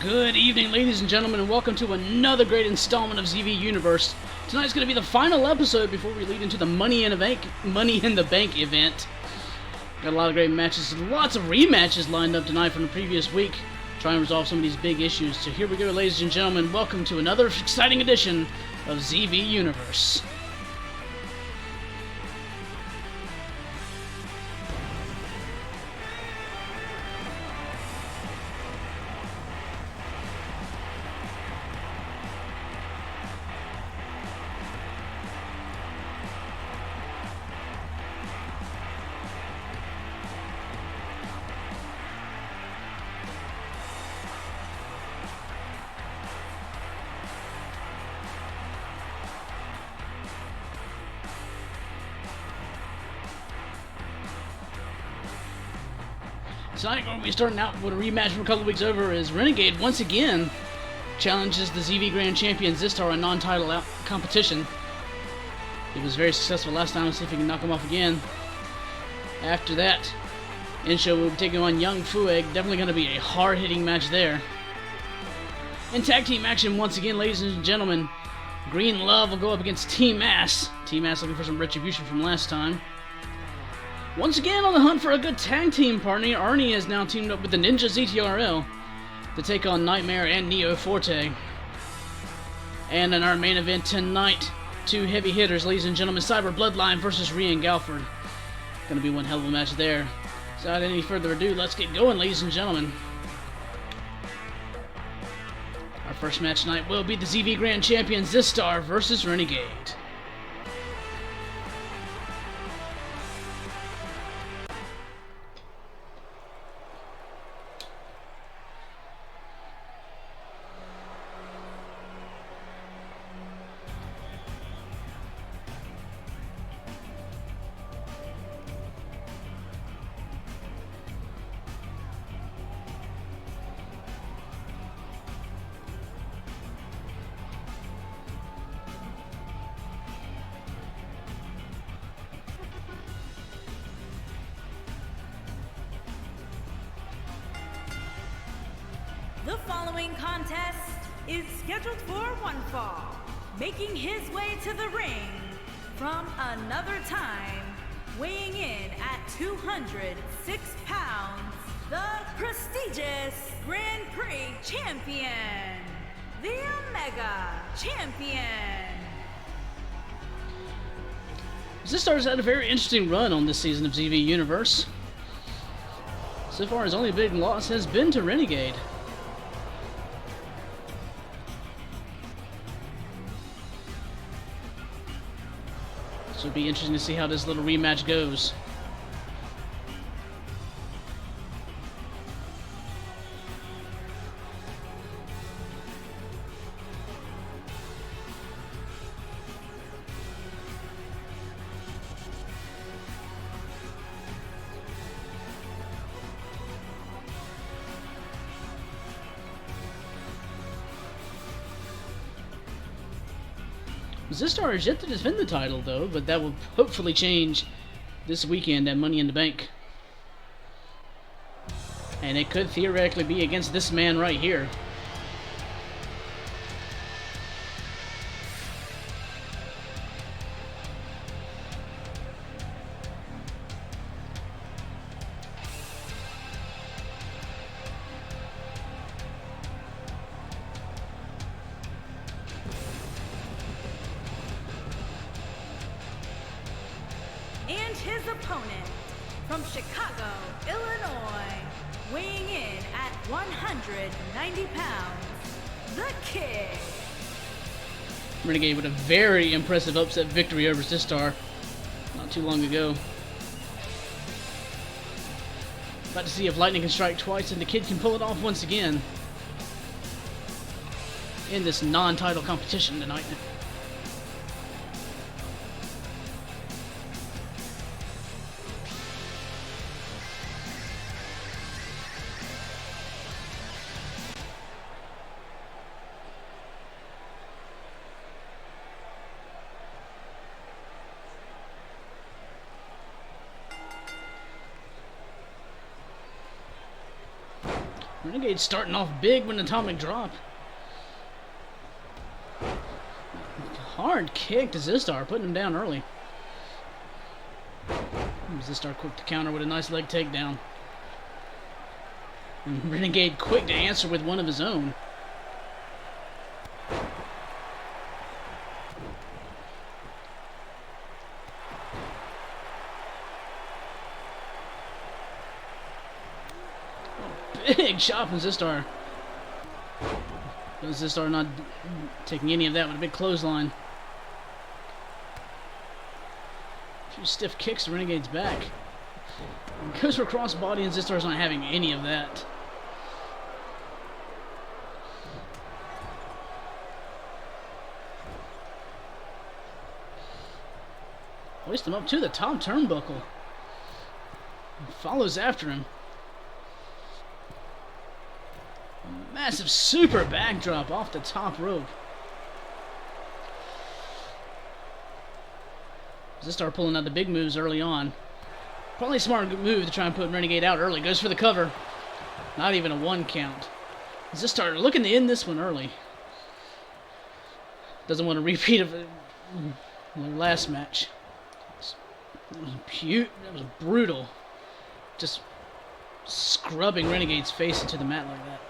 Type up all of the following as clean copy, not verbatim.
Good evening, ladies and gentlemen, and welcome to another great installment of ZV Universe. Tonight's going to be the final episode before we lead into the Money in the Bank event. Got a lot of great matches, lots of rematches lined up tonight from the previous week. Try and resolve some of these big issues. So here we go, ladies and gentlemen. Welcome to another exciting edition of ZV Universe. Tonight, we're going to be starting out with a rematch from a couple weeks over as Renegade once again challenges the ZV Grand Champion Zistar in non-title competition. He was very successful last time. Let's see if he can knock him off again. After that, Insho will be taking on Young Fueg. Definitely going to be a hard-hitting match there. In tag team action once again, ladies and gentlemen, Green Love will go up against Team Ass. Team Ass looking for some retribution from last time. Once again on the hunt for a good tag team partner, Arnie has now teamed up with the Ninja ZTRL to take on Nightmare and Neo Forte. And in our main event tonight, two heavy hitters, ladies and gentlemen, Cyber Bloodline versus Rian Galford. Gonna be one hell of a match there. So without any further ado, let's get going, ladies and gentlemen. Our first match tonight will be the ZV Grand Champion Zistar versus Renegade. The following contest is scheduled for one fall. Making his way to the ring from another time, weighing in at 206 pounds, the prestigious Grand Prix champion, the Omega Champion. Zistar's had a very interesting run on this season of ZV Universe. So far, his only big loss has been to Renegade. So it'll be interesting to see how this little rematch goes. Zistar is yet to defend the title, though, but that will hopefully change this weekend at Money in the Bank. And it could theoretically be against this man right here. And his opponent from Chicago, Illinois, weighing in at 190 pounds, the Kid. Renegade with a very impressive upset victory over Zistar not too long ago. About to see if lightning can strike twice and the Kid can pull it off once again in this non-title competition tonight. Renegade starting off big with an atomic drop. Hard kick to Zistar, putting him down early. Zistar quick to counter with a nice leg takedown. And Renegade quick to answer with one of his own. Big shot from Zistar. Zistar not taking any of that with a big clothesline. A few stiff kicks to Renegade's back. Goes for crossbody and Zistar's not having any of that. Hoist him up to the top turnbuckle. Follows after him. Massive super backdrop off the top rope. Zistar pulling out the big moves early on. Probably a smart move to try and put Renegade out early. Goes for the cover. Not even a 1 count. Zistar looking to end this one early. Doesn't want to repeat of the last match. That was brutal. Just scrubbing Renegade's face into the mat like that.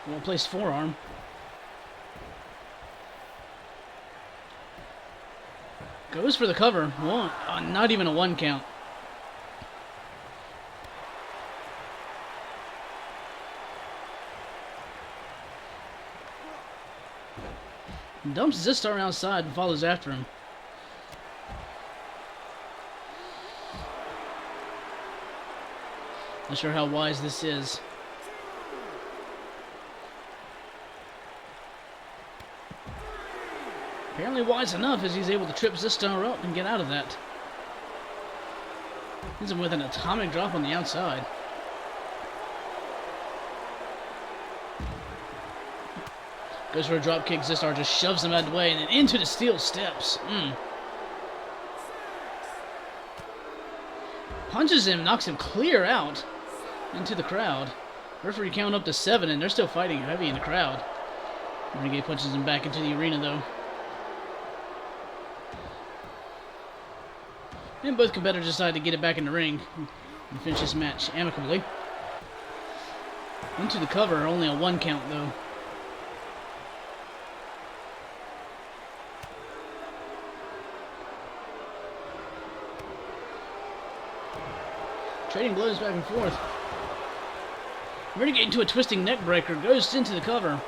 Well placed forearm. Goes for the cover. Not even a 1 count. Dumps Zistar outside and follows after him. Not sure how wise this is. Apparently wise enough as he's able to trip Zistar up and get out of that. He's with an atomic drop on the outside. Goes for a drop kick. Zistar just shoves him out of the way and then into the steel steps. Punches him, knocks him clear out into the crowd. Referee count up to 7 and they're still fighting heavy in the crowd. Renegade punches him back into the arena though. And both competitors decide to get it back in the ring and finish this match amicably. Into the cover, only a 1 count though. Trading blows back and forth. Renegade into a twisting neck breaker, goes into the cover.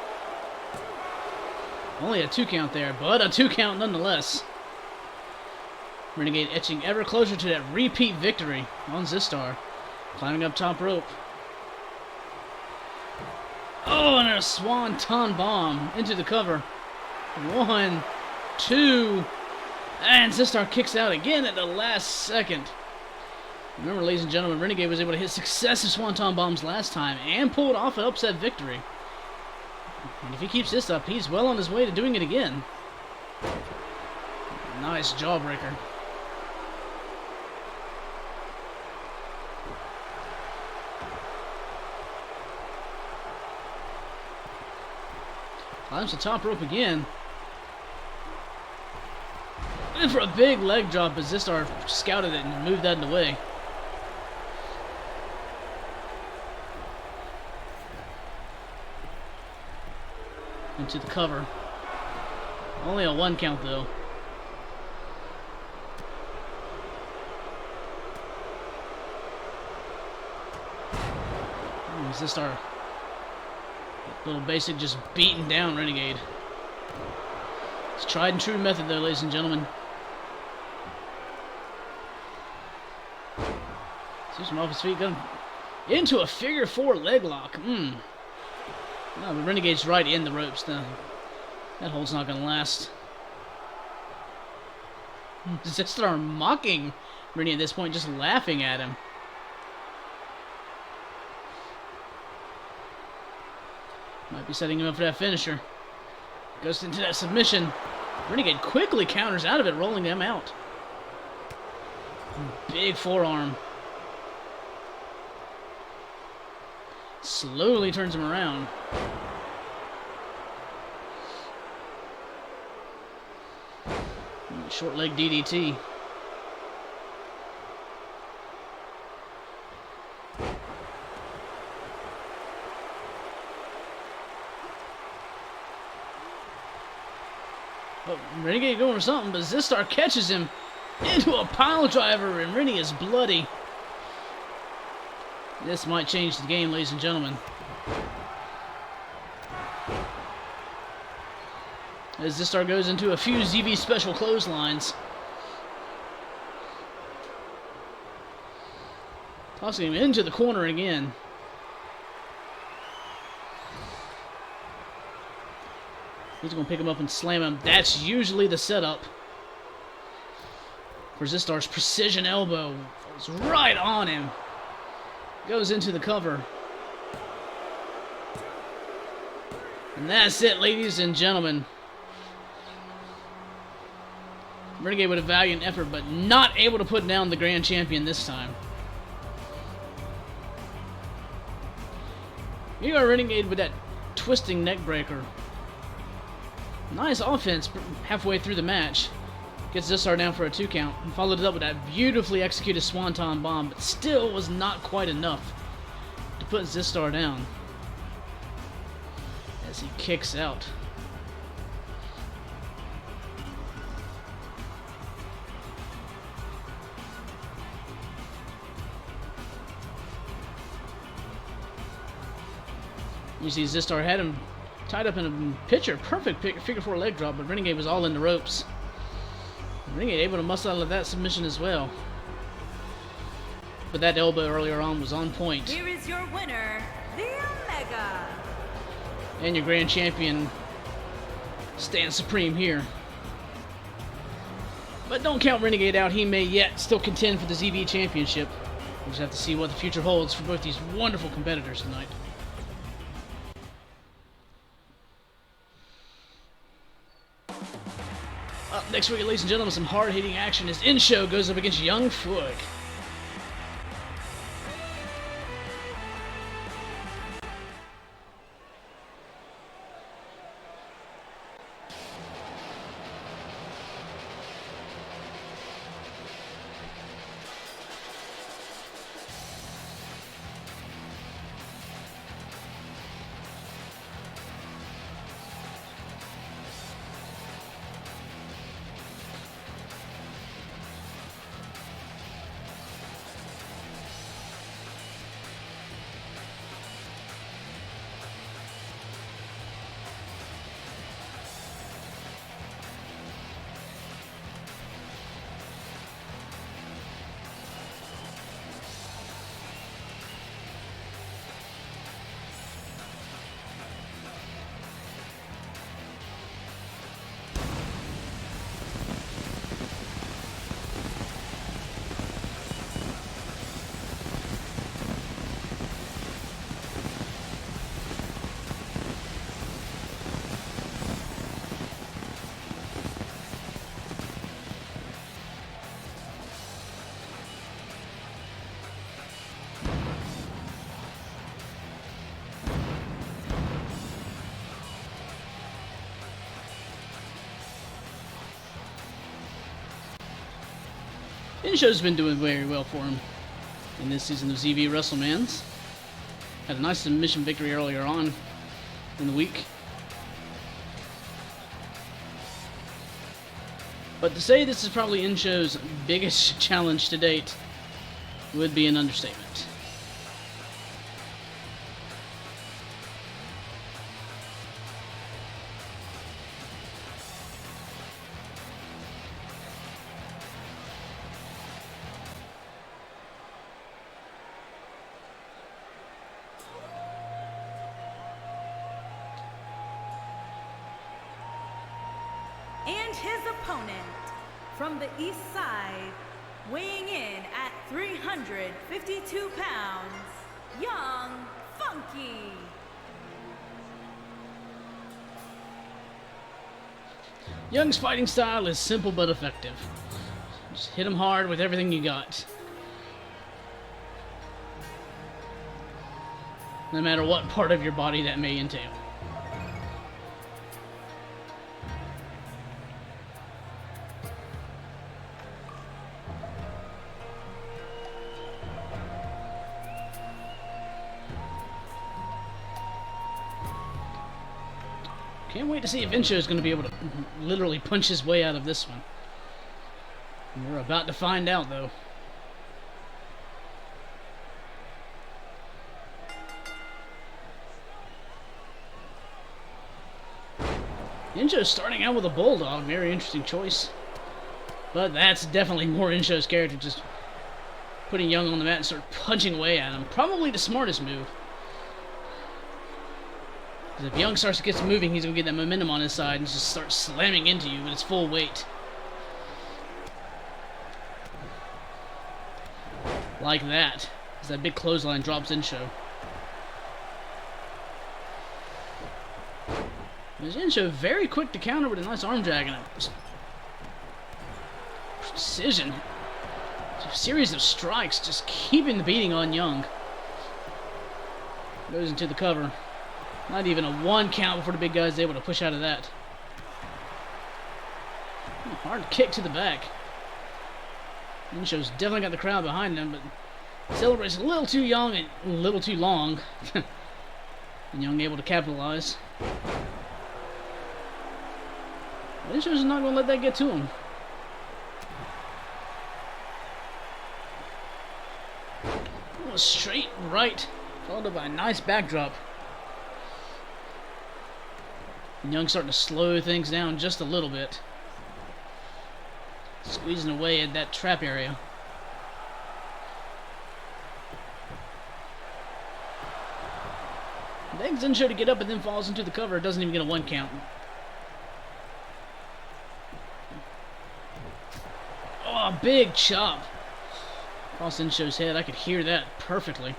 Only a 2 count there, but a 2 count nonetheless. Renegade etching ever closer to that repeat victory on Zistar. Climbing up top rope. Oh, and a swanton bomb into the cover. 1, 2, and Zistar kicks out again at the last second. Remember, ladies and gentlemen, Renegade was able to hit successive swanton bombs last time and pulled off an upset victory. And if he keeps this up, he's well on his way to doing it again. Nice jawbreaker. Climbs the top rope again. And for a big leg drop as Zistar scouted it and moved that in the way. Into the cover. Only a 1 count though. Zistar, little basic, just beating down Renegade. It's tried and true method though, ladies and gentlemen. Sees him off his feet, got him into a figure 4 leg lock. No, but Renegade's right in the ropes now. That hold's not gonna last. Zistar mocking Renegade at this point, just laughing at him. Might be setting him up for that finisher. Goes into that submission. Renegade quickly counters out of it, rolling them out. Big forearm. Slowly turns him around. Short leg DDT. Oh, Renegade going for something, but Zistar catches him into a pile driver, and Rennie is bloody. This might change the game, ladies and gentlemen. As Zistar goes into a few ZV special clotheslines. Tossing him into the corner again. He's going to pick him up and slam him. That's usually the setup for Zistar's precision elbow. It's right on him. Goes into the cover. And that's it, ladies and gentlemen. Renegade with a valiant effort, but not able to put down the Grand Champion this time. You got Renegade with that twisting neck breaker. Nice offense halfway through the match. Gets Zistar down for a 2 count. And followed it up with that beautifully executed Swanton Bomb, but still was not quite enough to put Zistar down. As he kicks out. You see Zistar had him tied up in a picture. Perfect figure 4 leg drop, but Renegade was all in the ropes. Renegade able to muscle out of that submission as well. But that elbow earlier on was on point. Here is your winner, the Omega. And your Grand Champion stands supreme here. But don't count Renegade out. He may yet still contend for the ZV Championship. We'll just have to see what the future holds for both these wonderful competitors tonight. Up next week, ladies and gentlemen, some hard-hitting action as In-Show goes up against Young Fook. In-Show's been doing very well for him in this season of ZV Wrestlemans. Had a nice submission victory earlier on in the week. But to say this is probably In-Show's biggest challenge to date would be an understatement. And his opponent, from the east side, weighing in at 352 pounds, Young Funky. Young's fighting style is simple but effective. Just hit him hard with everything you got. No matter what part of your body that may entail. Can't wait to see if Insho is going to be able to literally punch his way out of this one. We're about to find out, though. Insho starting out with a bulldog, very interesting choice. But that's definitely more Insho's character, just putting Young on the mat and start punching away at him. Probably the smartest move. Because if Young starts to get moving, he's going to get that momentum on his side and just start slamming into you with his full weight. Like that. As that big clothesline drops Insho. There's Insho very quick to counter with a nice arm drag and a precision. A series of strikes just keeping the beating on Young. Goes into the cover. Not even a 1 count before the big guy's able to push out of that. Hard kick to the back. Insho's definitely got the crowd behind him, but celebrates a little too young and a little too long. And Young able to capitalize. Insho's not going to let that get to him. Oh, straight right, followed up by a nice backdrop. And Young starting to slow things down just a little bit. Squeezing away at that trap area. Begs Insho to get up and then falls into the cover. Doesn't even get a 1 count. Oh, a big chop. Across Insho's head. I could hear that perfectly.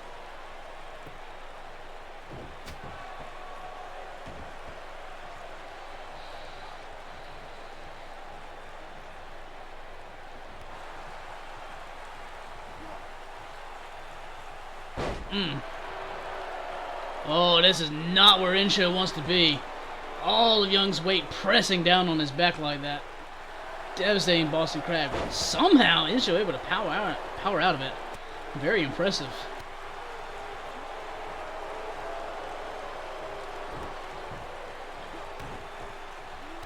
Oh, this is not where Insho wants to be. All of Young's weight pressing down on his back like that. Devastating Boston Crab. Somehow Insho able to power out of it. Very impressive.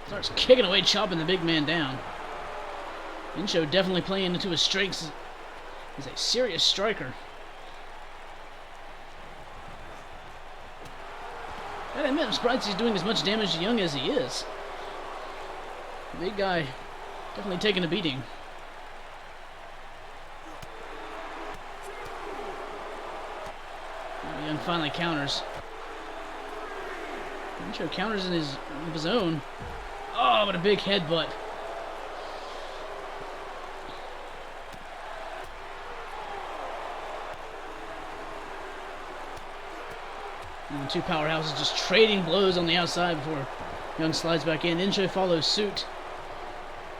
Starts kicking away, chopping the big man down. Insho definitely playing into his strengths. He's a serious striker. I admit, I'm surprised he's doing as much damage to Young as he is. The big guy definitely taking a beating. Young finally counters. Insho counters in his own. Oh, what a big headbutt. And the two powerhouses just trading blows on the outside before Young slides back in. Insho follows suit.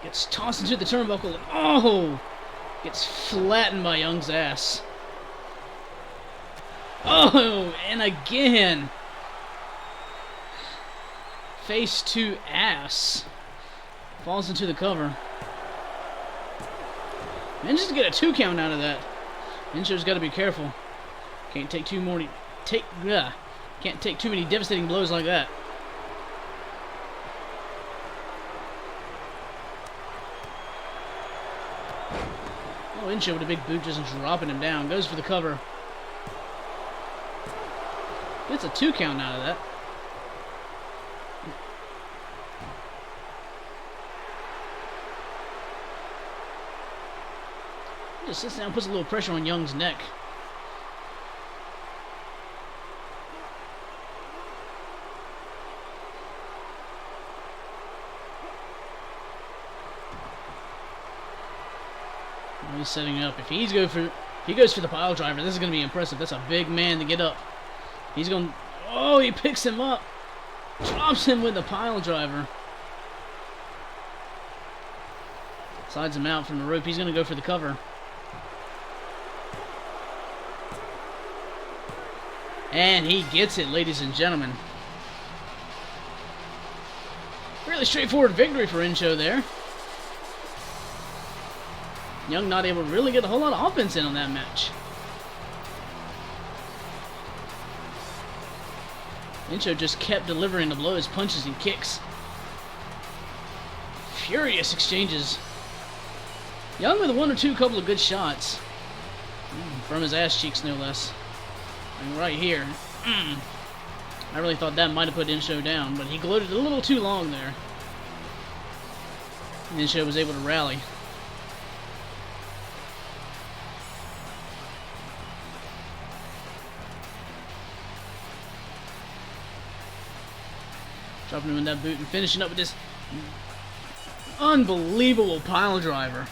Gets tossed into the turnbuckle and oh! Gets flattened by Young's ass. Oh! And again! Face to ass. Falls into the cover. Manages to get a 2 count out of that. Insho's got to be careful. Can't take Can't take too many devastating blows like that. Oh, Insho with a big boot just dropping him down. Goes for the cover. Gets a 2 count out of that. Just sits down and puts a little pressure on Young's neck. He's setting up. If he goes for the pile driver, this is going to be impressive. That's a big man to get up. He's going. Oh, he picks him up, drops him with the pile driver. Slides him out from the rope. He's going to go for the cover. And he gets it, ladies and gentlemen. Really straightforward victory for Insho there. Young not able to really get a whole lot of offense in on that match. Insho just kept delivering the blows, punches, and kicks. Furious exchanges. Young with one or two couple of good shots. From his ass cheeks, no less. And right here. I really thought that might have put Insho down, but he gloated a little too long there. And Insho was able to rally. Dropping him in that boot and finishing up with this unbelievable pile driver.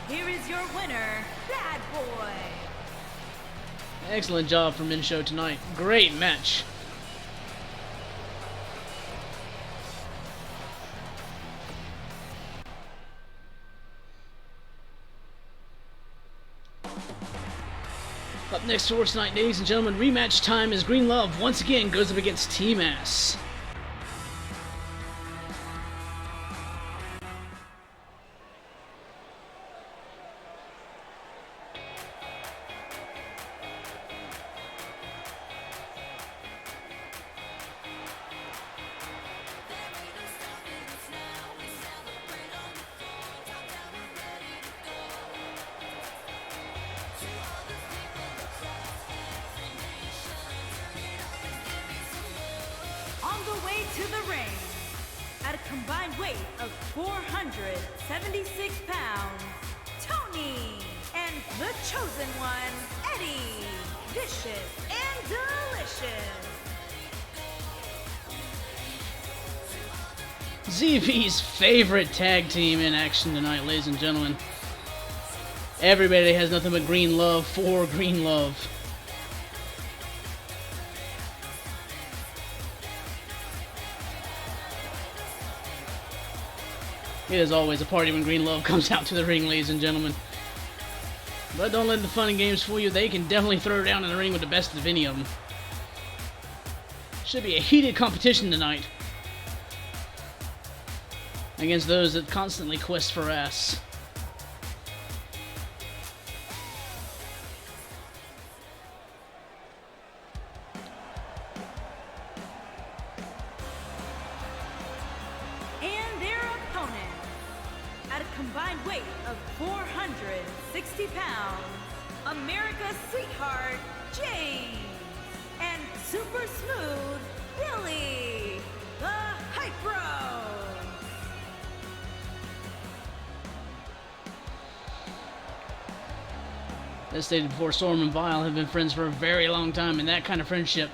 Here is your winner, Bad Boy. Excellent job from Insho tonight. Great match. Up next for tonight, ladies and gentlemen, rematch time as Green Love once again goes up against Team S. On the way to the ring, at a combined weight of 476 pounds, Tony, and the chosen one, Eddie, vicious and delicious. ZV's favorite tag team in action tonight, ladies and gentlemen. Everybody has nothing but green love for Green Love. It is always a party when Green Love comes out to the ring, ladies and gentlemen. But don't let the fun and games fool you. They can definitely throw down in the ring with the best of any of them. Should be a heated competition tonight against those that constantly quest for ass. And their opponent, at a combined weight of 460 pounds, America's sweetheart, James, and super smooth, Billy, the Hype Bro. As stated before, Storm and Vile have been friends for a very long time, and that kind of friendship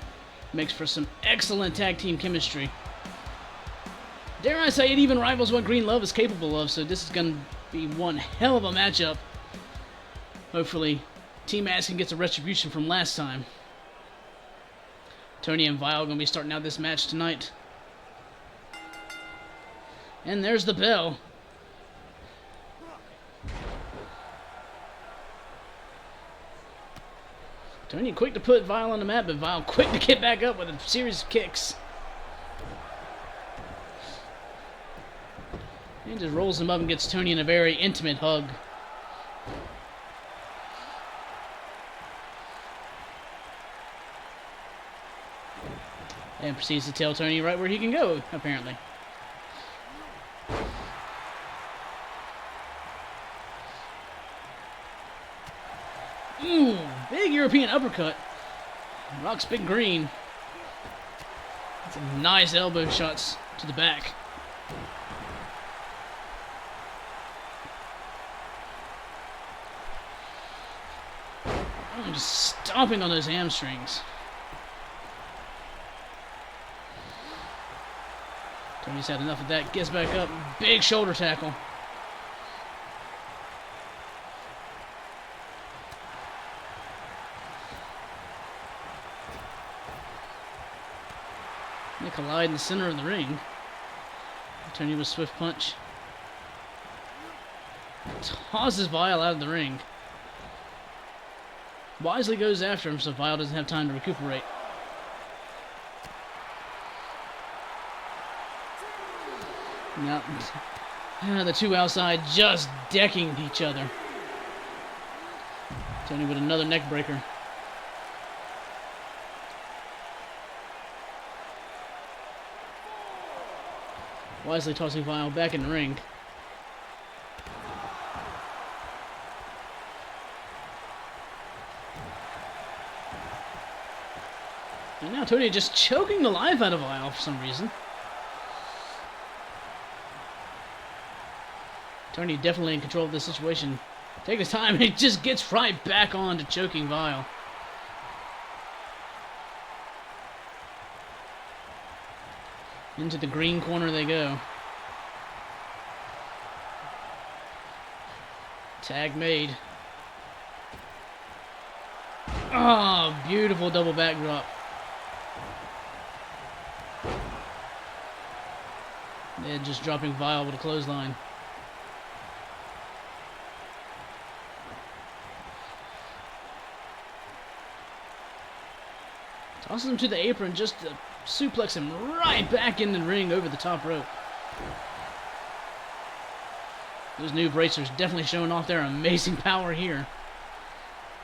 makes for some excellent tag team chemistry. Dare I say, it even rivals what Green Love is capable of, so this is going to be one hell of a matchup. Hopefully, Team Ass can get some retribution from last time. Tony and Vile are going to be starting out this match tonight. And there's the bell. Tony quick to put Vile on the mat, but Vile quick to get back up with a series of kicks. And just rolls him up and gets Tony in a very intimate hug. And proceeds to tell Tony right where he can go, apparently. Ooh, big European uppercut. Rocks big green. Some nice elbow shots to the back. Just stomping on those hamstrings. Tony's had enough of that. Gets back up. Big shoulder tackle. They collide in the center of the ring. Tony with a swift punch. Tosses Vile out of the ring. Wisely goes after him so Vile doesn't have time to recuperate. Now, the two outside just decking each other. Tony with another neck breaker. Wisely tossing Vile back in the ring. And now Tony just choking the life out of Vile for some reason. Tony definitely in control of this situation. Take his time, he just gets right back on to choking Vile. Into the green corner they go. Tag made. Oh, beautiful double backdrop. Ed just dropping Vile with a clothesline. Tosses him to the apron just to suplex him right back in the ring over the top rope. Those new bracers definitely showing off their amazing power here.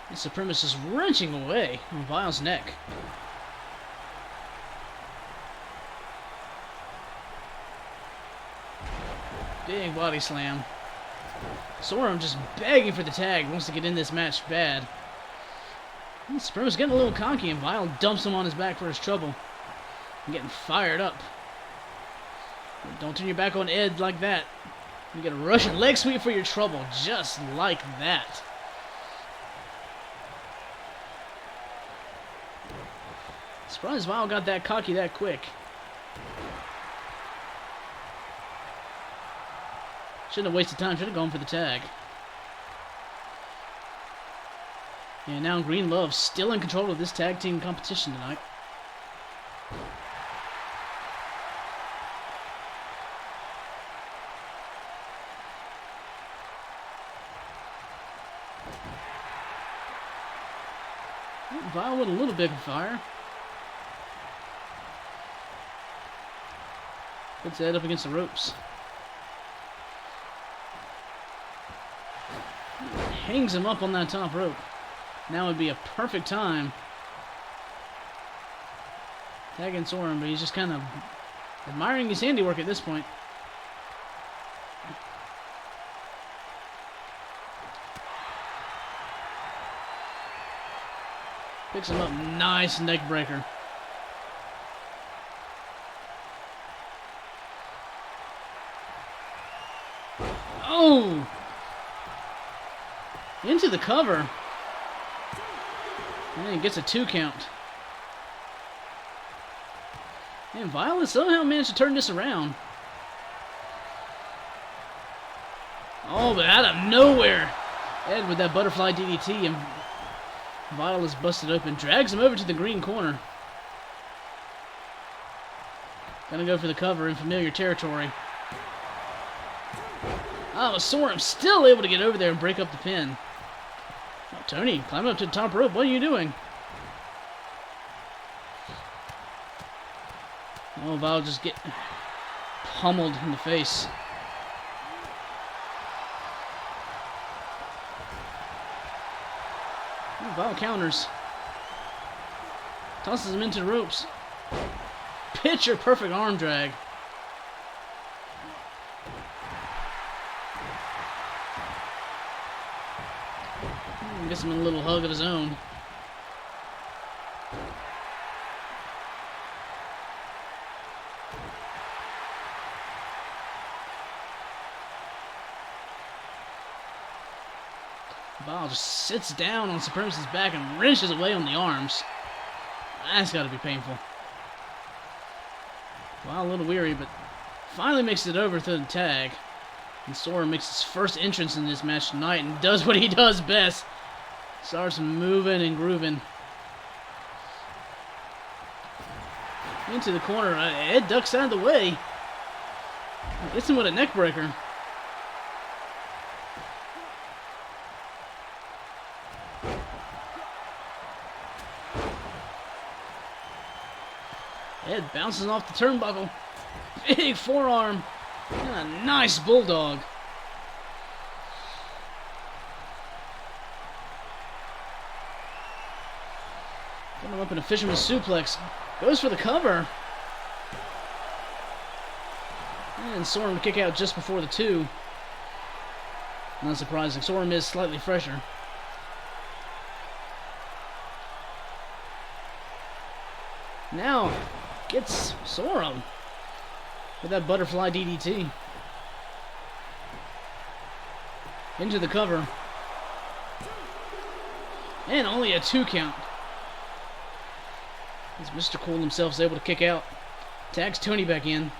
The Supremacist wrenching away on Vile's neck. Big body slam. Sorum just begging for the tag, wants to get in this match bad. Supremacist getting a little cocky and Vile dumps him on his back for his trouble. I'm getting fired up. Don't turn your back on Ed like that. You get a Russian leg sweep for your trouble, just like that. Surprised Vile got that cocky that quick. Shouldn't have wasted time, should have gone for the tag. And now Green Love still in control of this tag team competition tonight. Vile with a little bit of fire. Puts Ed up against the ropes. Hangs him up on that top rope. Now would be a perfect time. Tagging Sorum, but he's just kind of admiring his handiwork at this point. Picks him up, nice neck breaker. Oh! Into the cover. And he gets a 2 count. And Violet somehow managed to turn this around. Oh, but out of nowhere, Ed with that butterfly DDT, and Violet's busted open. Drags him over to the green corner. Gonna go for the cover in familiar territory. Oh, Sorum still able to get over there and break up the pin. Oh, Tony, climb up to the top rope. What are you doing? Oh, Vile just get pummeled in the face. Oh, Vile counters. Tosses him into the ropes. Picture perfect arm drag. Gets him a little hug of his own. Vile just sits down on Supremacist's back and wrenches away on the arms. That's got to be painful. Vile a little weary, but finally makes it over to the tag. And Sorum makes his first entrance in this match tonight and does what he does best. Starts moving and grooving. Into the corner. Ed ducks out of the way. Gets him with a neck breaker. Ed bounces off the turnbuckle. Big forearm. And a nice bulldog. Putting him up in a fisherman's suplex. Goes for the cover. And Sorum to kick out just before the 2. Not surprising. Sorum is slightly fresher. Now gets Sorum with that butterfly DDT. Into the cover. And only a 2 count. As Mr. Cool himself is able to kick out. Tags Tony back in.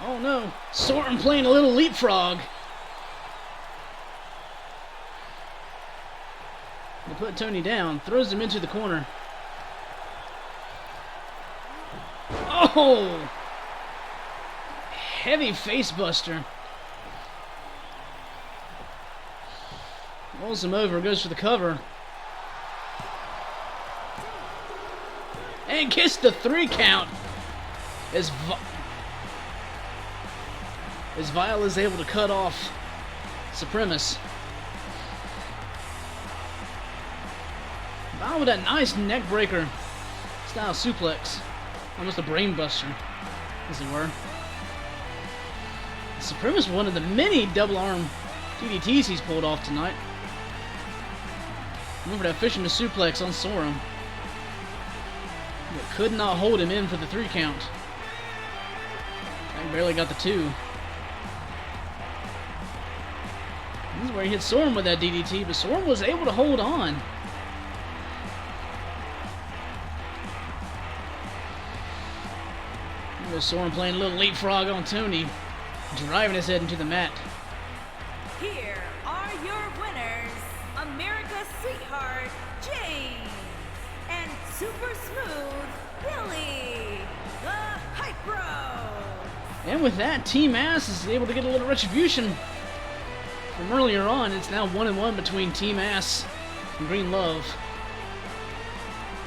Oh no. Sorum playing a little leapfrog. They put Tony down. Throws him into the corner. Oh! Heavy face buster. Rolls him over. Goes for the cover. And gets the 3 count. As Vile is able to cut off Supremus. Vile with that nice neck breaker style suplex. Almost a brain buster, as it were. Supremus, one of the many double arm DDTs he's pulled off tonight. Remember that fisherman suplex on Sorum. But could not hold him in for the 3 count. I barely got the 2. This is where he hit Sorum with that DDT, but Sorum was able to hold on. There's Sorum playing a little leapfrog on Tony, driving his head into the mat. Here are your winners, America's Sweetheart, James, and Super Smooth, Billy, the Hype Bro. And with that, Team Ass is able to get a little retribution from earlier on. It's now 1-1 between Team Ass and Green Love.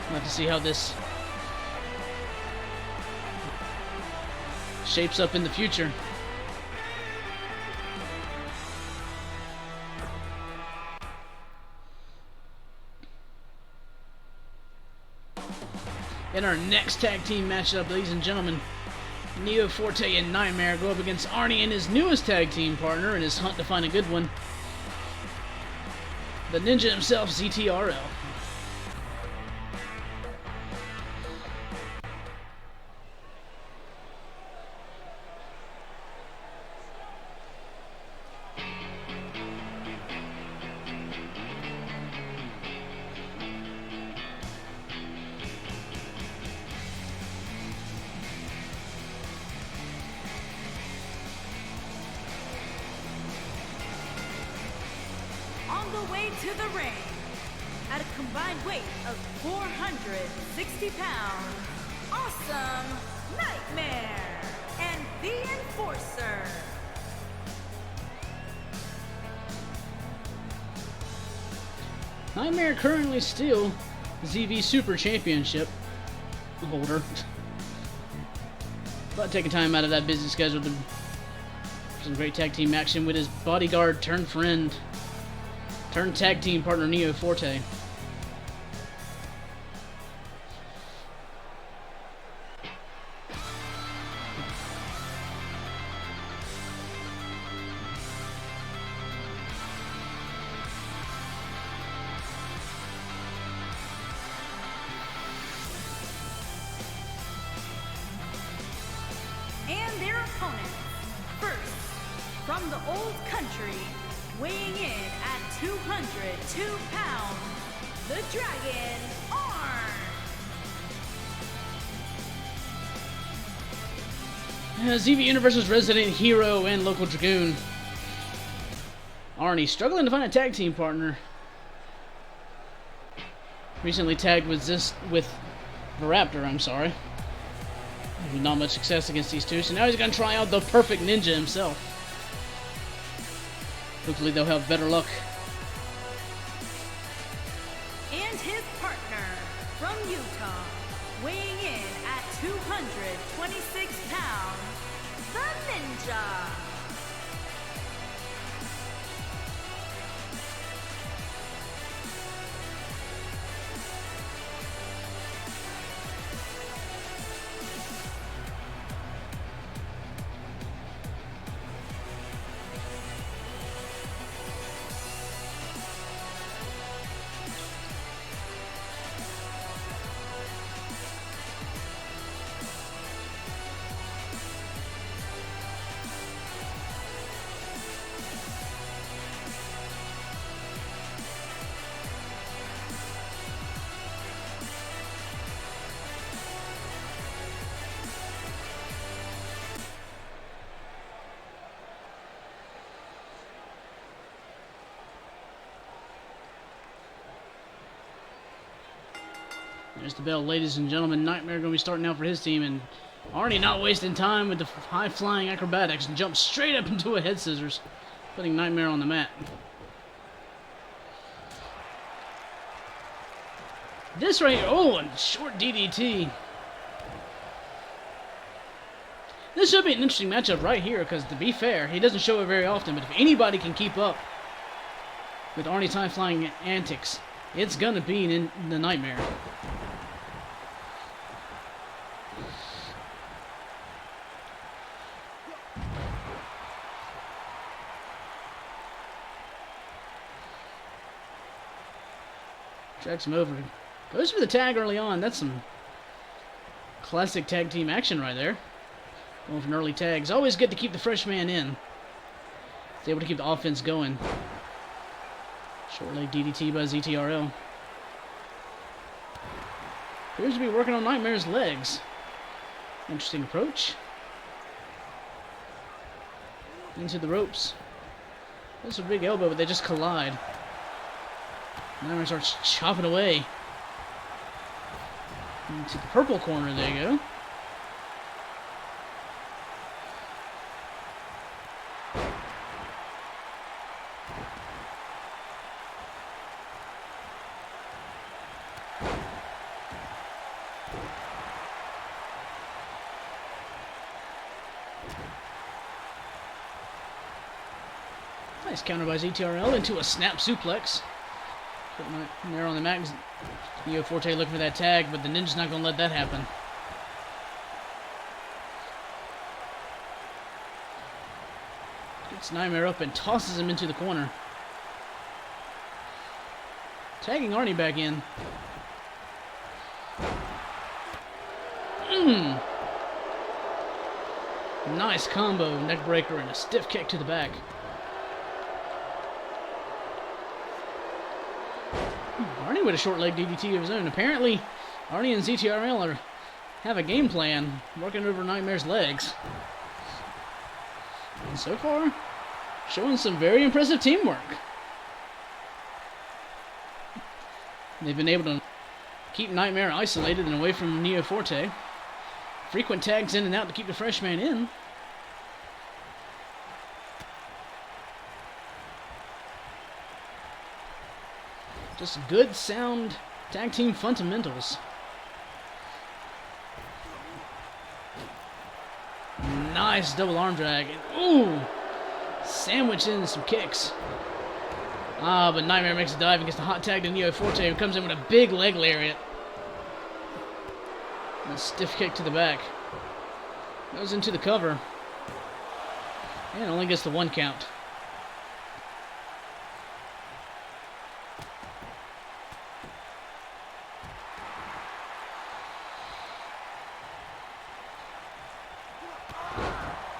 We'll have to see how this shapes up in the future. In our next tag team matchup, ladies and gentlemen, Neo Forte and Nightmare go up against Arnie and his newest tag team partner in his hunt to find a good one, the Ninja himself, ZTRL. On the way to the ring, at a combined weight of 460 pounds, Awesome Nightmare and the Enforcer. Nightmare currently still ZV Super Championship holder, but taking time out of that busy schedule to some great tag team action with his bodyguard turned friend, turned tag team partner Neo Forte. And their opponents, first, from the old country, weighing in at 202 pounds, the Dragon Arn. ZV Universe's resident hero and local dragoon, Arnie, struggling to find a tag team partner. Recently tagged with Raptor, I'm sorry. Not much success against these two, so now he's going to try out the perfect ninja himself. Hopefully they'll have better luck. And his partner from Utah, weighing in at 226 pounds, the Ninja. There's the bell, ladies and gentlemen. Nightmare going to be starting out for his team, and Arnie not wasting time with the high-flying acrobatics and jumps straight up into a head scissors, putting Nightmare on the mat. This right here, oh, a short DDT. This should be an interesting matchup right here, because to be fair, he doesn't show it very often, but if anybody can keep up with Arnie's high-flying antics, it's going to be in the Nightmare. Tracks him over. Goes for the tag early on. That's some classic tag team action right there. Going for an early tag. It's always good to keep the fresh man in. It's able to keep the offense going. Short leg DDT by ZTRL. Appears to be working on Nightmare's legs. Interesting approach. Into the ropes. That's a big elbow, but they just collide. Nightmare starts chopping away. Into the purple corner, there you go. Nice counter by ZTRL into a snap suplex. Putting Nightmare on the mat. Neo Forte looking for that tag, but the Ninja's not going to let that happen. Gets Nightmare up and tosses him into the corner. Tagging Arnie back in. Nice combo, neck breaker, and a stiff kick to the back. Arnie with a short leg DDT of his own. Apparently, Arnie and ZTRL have a game plan working over Nightmare's legs. And so far, showing some very impressive teamwork. They've been able to keep Nightmare isolated and away from Neo Forte. Frequent tags in and out to keep the fresh man in. Just good, sound tag team fundamentals. Nice double arm drag. Ooh! Sandwich in some kicks. Ah, but Nightmare makes a dive and gets the hot tag to Neo Forte, who comes in with a big leg lariat. And a stiff kick to the back. Goes into the cover. And only gets the 1 count.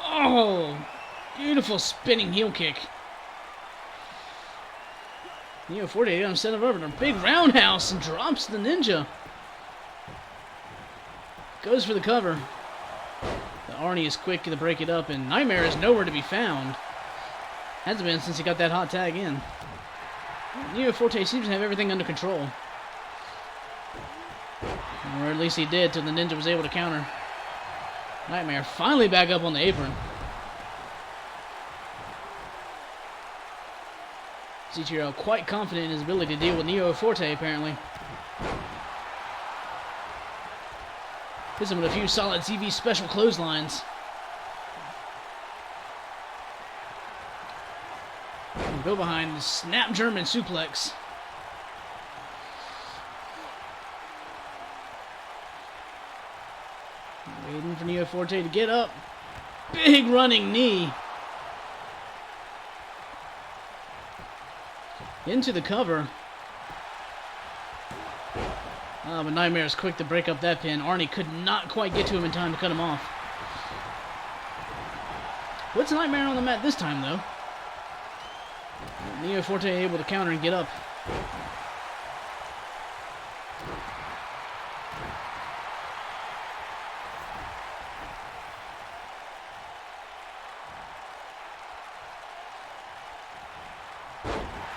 Oh, beautiful spinning heel kick. Neo Forte got him set up over in a big roundhouse and drops the Ninja. Goes for the cover. The Arnie is quick to break it up, and Nightmare is nowhere to be found. Hasn't been since he got that hot tag in. Neo Forte seems to have everything under control. Or at least he did till the Ninja was able to counter. Nightmare finally back up on the apron. Xero quite confident in his ability to deal with Neo Forte, apparently. Hits him with a few solid CV special clotheslines. And go behind, snap German suplex. Waiting for Neo Forte to get up. Big running knee. Into the cover. But Nightmare is quick to break up that pin. Arnie could not quite get to him in time to cut him off. What's Nightmare on the mat this time, though? Neo Forte able to counter and get up.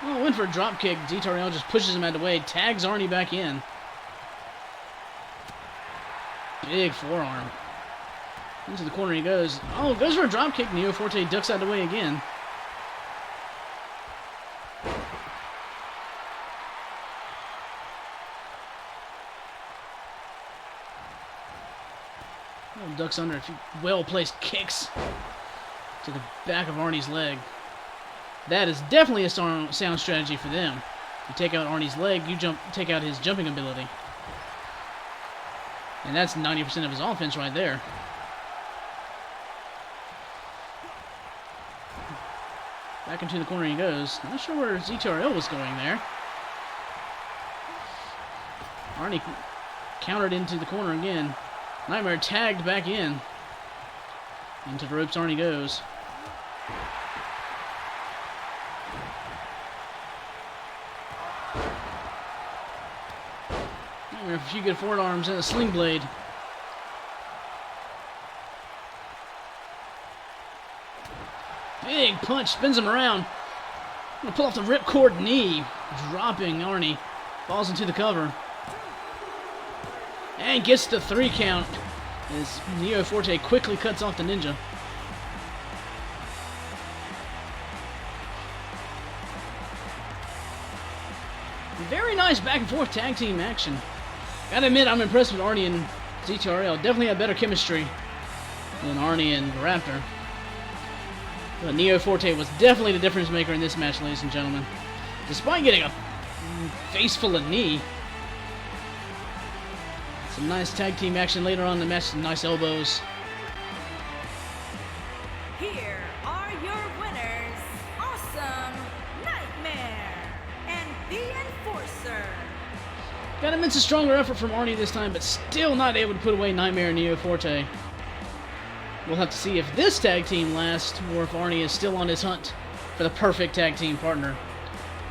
Oh, went for a drop kick. Xero just pushes him out of the way. Tags Arnie back in. Big forearm. Into the corner he goes. Oh, goes for a drop kick. Neo Forte ducks out of the way again. Oh, ducks under a few well-placed kicks to the back of Arnie's leg. That is definitely a sound strategy for them. You take out Arnie's leg, you take out his jumping ability. And that's 90% of his offense right there. Back into the corner he goes. Not sure where Xero was going there. Arnie countered into the corner again. Nightmare tagged back in. Into the ropes Arnie goes. Nightmare with a few good forearms and a sling blade. Big punch, spins him around. Gonna pull off the ripcord knee. Dropping Arnie. Falls into the cover. And gets the 3 count as Neo Forte quickly cuts off the Ninja. Very nice back and forth tag team action. Gotta admit, I'm impressed with Arnie and Xero. Definitely have better chemistry than Arnie and Raptor. But Neo Forte was definitely the difference maker in this match, ladies and gentlemen. Despite getting a face full of knee. Some nice tag team action later on in the match, some nice elbows. Here are your winners, Awesome Nightmare and the Enforcer. Got immense a stronger effort from Arnie this time, but still not able to put away Nightmare and Neo Forte. We'll have to see if this tag team lasts, or if Arnie is still on his hunt for the perfect tag team partner.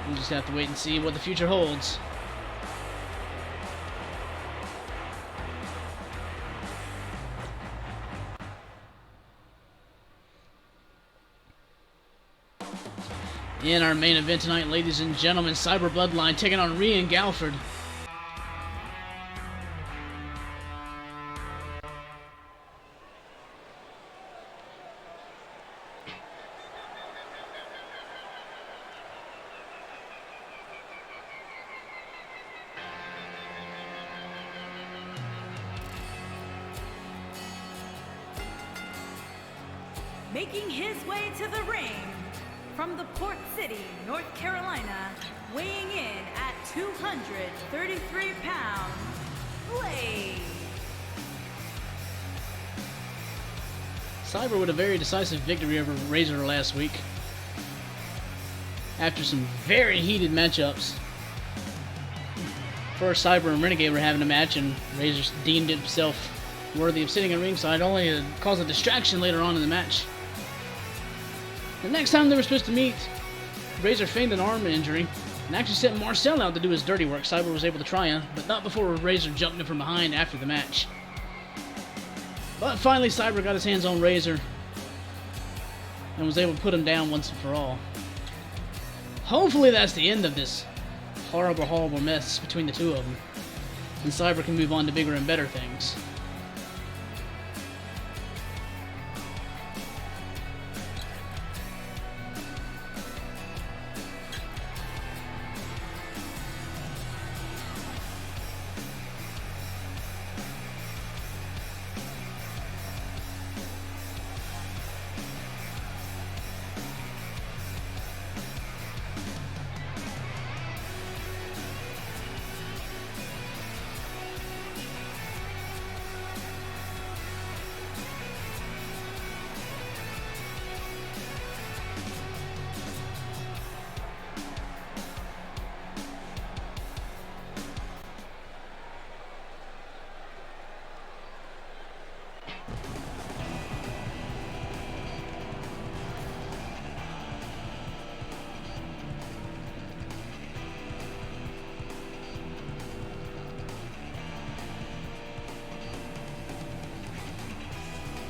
We'll just have to wait and see what the future holds. In our main event tonight, ladies and gentlemen, Cyber Bloodline taking on Rhea and Galford. Making his way to the ring from the Port City, North Carolina, weighing in at 233 pounds, Blade. Cyber with a very decisive victory over Razor last week. After some very heated matchups. First, Cyber and Renegade were having a match, and Razor deemed himself worthy of sitting in ringside, only to cause a distraction later on in the match. The next time they were supposed to meet, Razor feigned an arm injury and actually sent Marcel out to do his dirty work. Cyber was able to triumph, but not before Razor jumped him from behind after the match. But finally, Cyber got his hands on Razor and was able to put him down once and for all. Hopefully that's the end of this horrible, horrible mess between the two of them. and Cyber can move on to bigger and better things.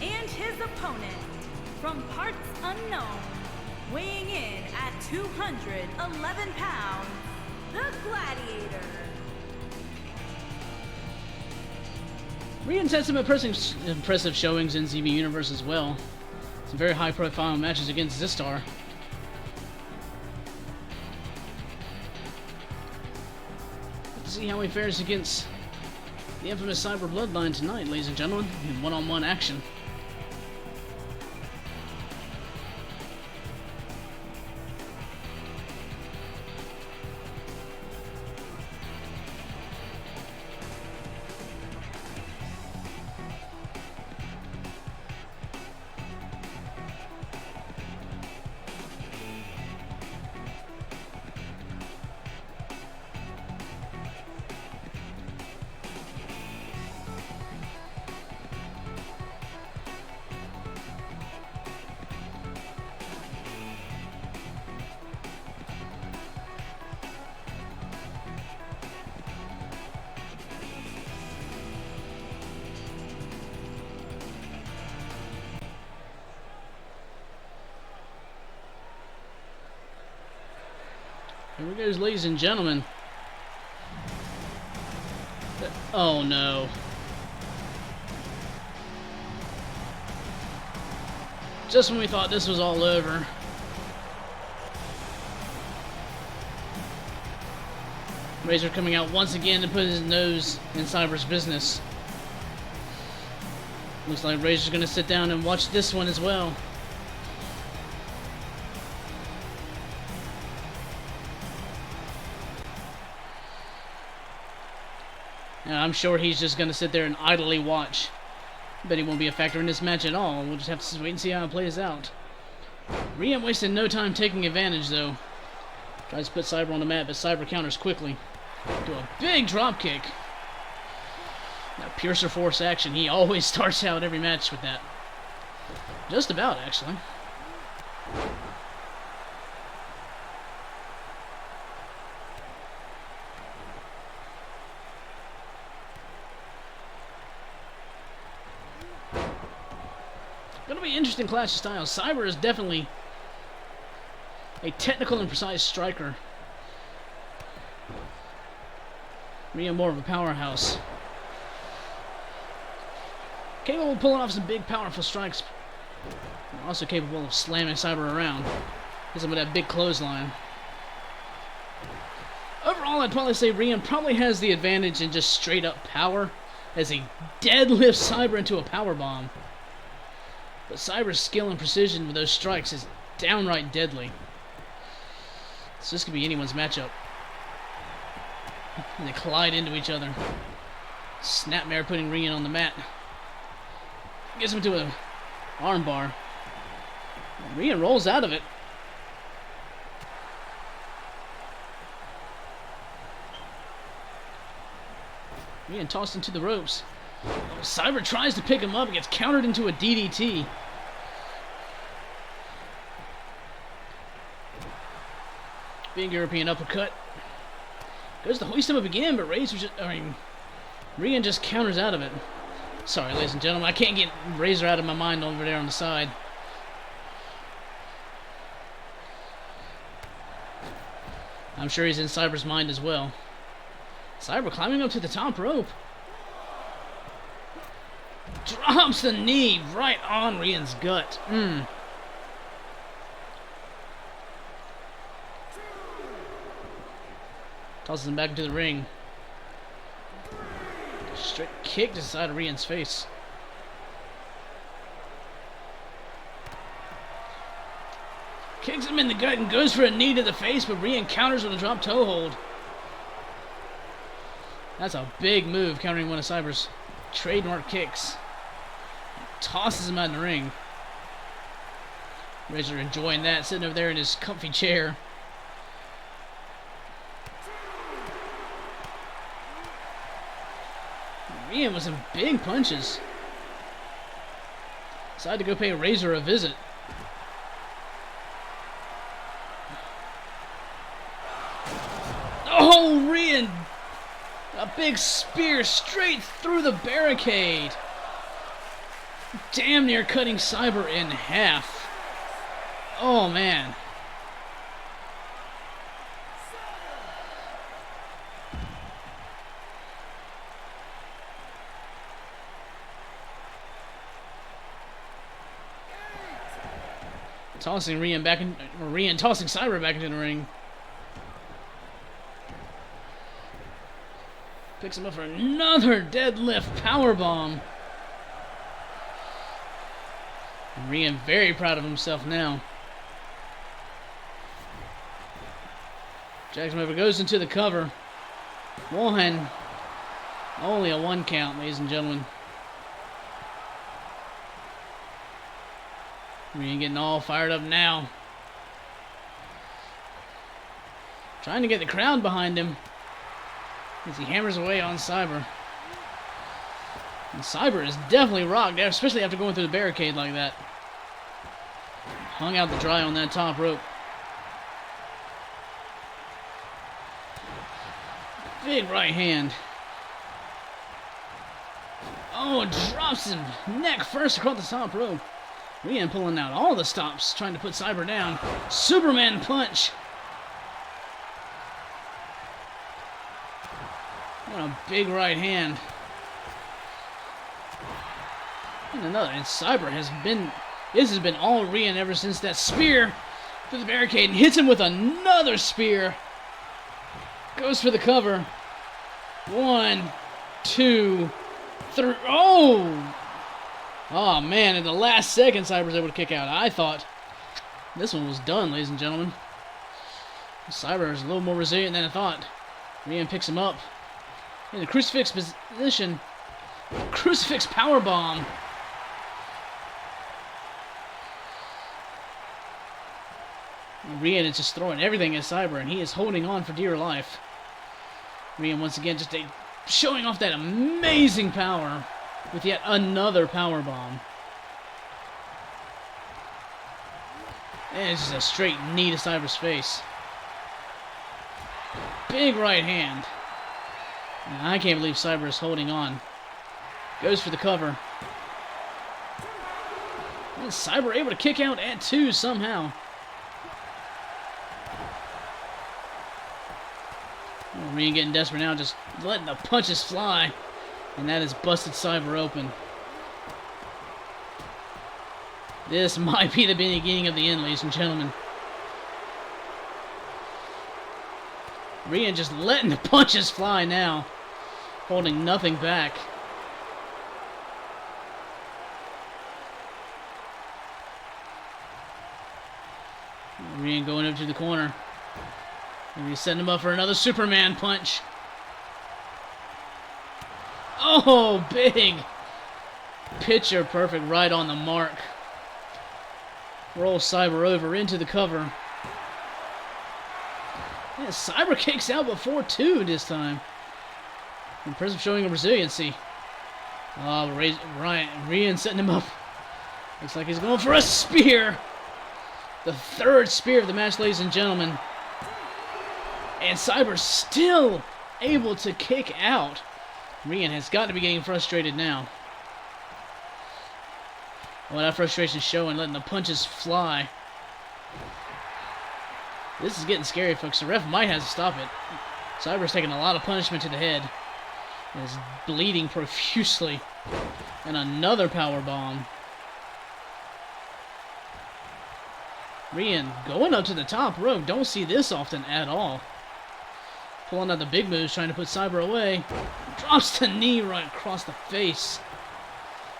And his opponent, from parts unknown, weighing in at 211 pounds, the Gladiator. Rian's had some impressive showings in ZB Universe as well. Some very high-profile matches against Zistar. Let's see how he fares against the infamous Cyber Bloodline tonight, ladies and gentlemen, in one-on-one action. Here we go, ladies and gentlemen. Oh no. Just when we thought this was all over. Razor coming out once again to put his nose in Cyber's business. Looks like Razor's gonna sit down and watch this one as well. And I'm sure he's just going to sit there and idly watch. Bet he won't be a factor in this match at all. We'll just have to wait and see how it plays out. Rian wasted no time taking advantage, though. Tries to put Cyber on the mat, but Cyber counters quickly. Do a big drop kick. That Piercer Force action. He always starts out every match with that. Just about, actually. Gonna be an interesting clash of styles. Cyber is definitely a technical and precise striker. Rian more of a powerhouse. Capable of pulling off some big, powerful strikes. Also capable of slamming Cyber around. Hits him with that big clothesline. Overall, I'd probably say Rian probably has the advantage in just straight up power, as he deadlifts Cyber into a powerbomb. But Cyber's skill and precision with those strikes is downright deadly. So this could be anyone's matchup. And they collide into each other. Snapmare putting Rian on the mat. Gets him to a armbar. Rian rolls out of it. Rian tossed into the ropes. Cyber tries to pick him up, gets countered into a DDT. Big European uppercut. Goes to hoist him up again, but Rian just counters out of it. Sorry, ladies and gentlemen, I can't get Razor out of my mind over there on the side. I'm sure he's in Cyber's mind as well. Cyber climbing up to the top rope. Drops the knee right on Rian's gut. Tosses him back into the ring. Straight kick to the side of Rian's face. Kicks him in the gut and goes for a knee to the face, but Rian counters with a drop toe hold. That's a big move, countering one of Cyber's trademark kicks. Tosses him out in the ring. Razor enjoying that, sitting over there in his comfy chair. Rian with some big punches. Decided to go pay Razor a visit. Oh, Rian! A big spear straight through the barricade. Damn near cutting Cyber in half. Oh, man. Tossing Rian back in, or Rian tossing Cyber back into the ring. Picks him up for another deadlift powerbomb. Rian very proud of himself now. Jackson Weaver goes into the cover. One. Only a 1 count, ladies and gentlemen. Rian getting all fired up now. Trying to get the crowd behind him as he hammers away on Cyber. And Cyber is definitely rocked, especially after going through the barricade like that. Hung out to dry on that top rope. Big right hand. Oh, drops him neck first across the top rope. Rian pulling out all the stops, trying to put Cyber down. Superman punch. What a big right hand. And another. And Cyber has been... This has been all Rian ever since that spear through the barricade. And hits him with another spear. Goes for the cover. 1, 2, 3. Oh! Oh, man. In the last second, Cyber's able to kick out. I thought this one was done, ladies and gentlemen. Cyber is a little more resilient than I thought. Rian picks him up. In the crucifix position. Crucifix powerbomb. Rian is just throwing everything at Cyber, and he is holding on for dear life. Rian once again just showing off that amazing power with yet another powerbomb. And it's just a straight knee to Cyber's face. Big right hand. And I can't believe Cyber is holding on. Goes for the cover. And Cyber able to kick out at 2 somehow. Rian getting desperate now, just letting the punches fly. And that has busted Cyber open. This might be the beginning of the end, ladies and gentlemen. Rian just letting the punches fly now. Holding nothing back. Rian going up to the corner. And he's setting him up for another Superman punch. Oh, big. Picture perfect, right on the mark. Rolls Cyber over into the cover. Yeah, Cyber kicks out before 2 this time. Impressive showing of resiliency. Oh, but Rian setting him up. Looks like he's going for a spear. The 3rd spear of the match, ladies and gentlemen. And Cyber still able to kick out. Rian has got to be getting frustrated now. Well, that frustration showing, letting the punches fly. This is getting scary, folks. The ref might have to stop it. Cyber's taking a lot of punishment to the head. And is bleeding profusely. And another power bomb. Rian going up to the top rope. Don't see this often at all. Pulling out the big moves, trying to put Cyber away. Drops the knee right across the face.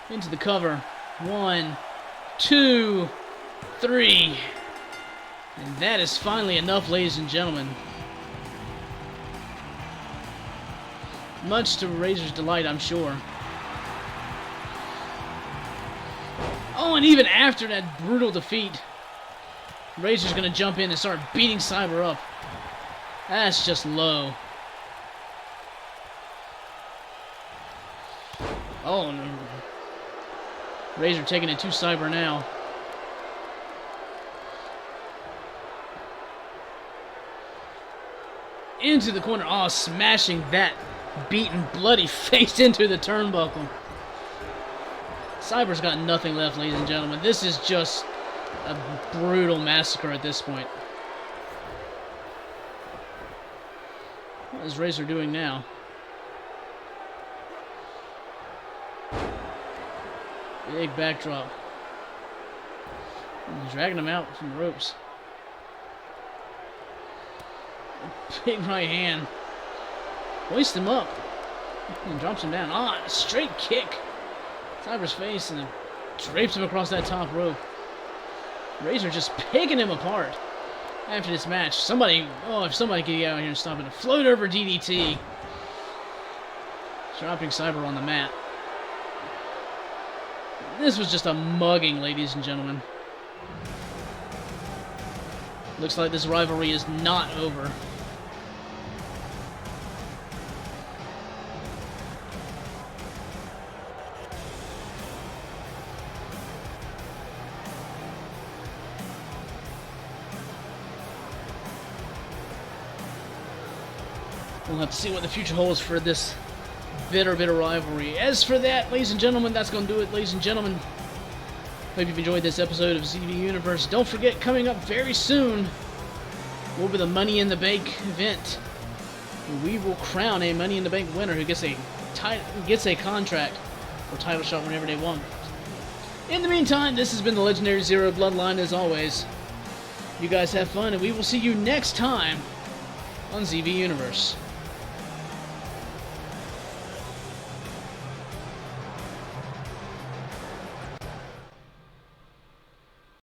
Into the cover. 1, 2, 3. And that is finally enough, ladies and gentlemen. Much to Razor's delight, I'm sure. Oh, and even after that brutal defeat, Razor's going to jump in and start beating Cyber up. That's just low. Oh, no. Razor taking it to Cyber now. Into the corner. Oh, smashing that beaten, bloody face into the turnbuckle. Cyber's got nothing left, ladies and gentlemen. This is just a brutal massacre at this point. What is Razor doing now? Big backdrop. Dragging him out from the ropes. Big right hand. Hoists him up. And drops him down. Ah, a straight kick. Cyber's face and drapes him across that top rope. Razor just picking him apart after this match. Somebody, oh, if somebody could get out here and stop it. A float over DDT. Dropping Cyber on the mat. This was just a mugging, ladies and gentlemen. Looks like this rivalry is not over. We'll have to see what the future holds for this bitter rivalry. As for that, ladies and gentlemen, that's going to do it, ladies and gentlemen. Hope you've enjoyed this episode of ZV Universe. Don't forget, coming up very soon will be the Money in the Bank event. We will crown a Money in the Bank winner who gets a contract or title shot whenever they want. In the meantime, this has been the legendary Xero Bloodline as always. You guys have fun, and we will see you next time on ZV Universe.